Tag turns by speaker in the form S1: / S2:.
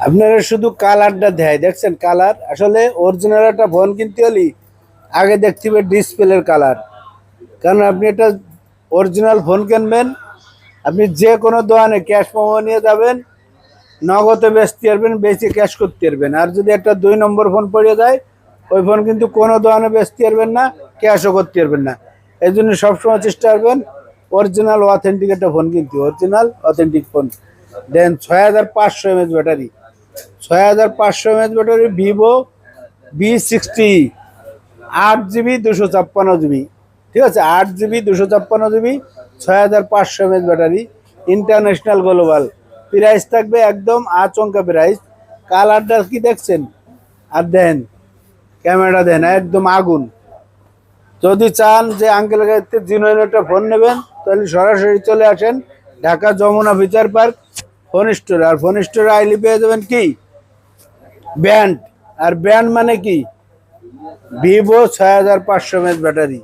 S1: আপনারা শুধু কালারটা দেয়, দেখছেন কালার? আসলে অরিজিনাল একটা ফোন কিনতে হলে আগে দেখতে হবে ডিসপ্লের কালার। কারণ আপনি একটা অরিজিনাল ফোন কিনবেন, আপনি যে কোনো দোকানে ক্যাশ মেমো নিয়ে যাবেন, নগদে বেচতে পারবেন, বেচে ক্যাশ করতে পারবেন। আর যদি একটা 2 নম্বর ফোন পড়ে যায়, ওই ফোন কিন্তু কোনো দোকানে বেচতে পারবেন না, ক্যাশও করতে পারবেন না। এই জন্য সবসময় চেষ্টা করবেন অরিজিনাল অথেন্টিক একটা ফোন কিনতে, অরিজিনাল অথেন্টিক ফোন। দেন 6500 mAh battery, 6500 mAh battery, Vivo V60, 8 GB 256 GB। ঠিক আছে, 8 GB 256 GB, 6500 mAh battery, international global. Price থাকবে একদম আচমকা প্রাইস। কালারটা কি দেখছেন? আর দেন ক্যামেরা, দেন একদম আগুন। যদি চান যে আঙ্কেলের কাছে জিনুইন একটা ফোন নেবেন, তাহলে সরাসরি চলে আসেন Dhaka Jamuna feature park phone store. আর ফোন স্টোরে আইলি পেয়ে যাবেন কি ব্যান্ড। আর ব্যান্ড মানে কি? Vivo 6500 mAh battery.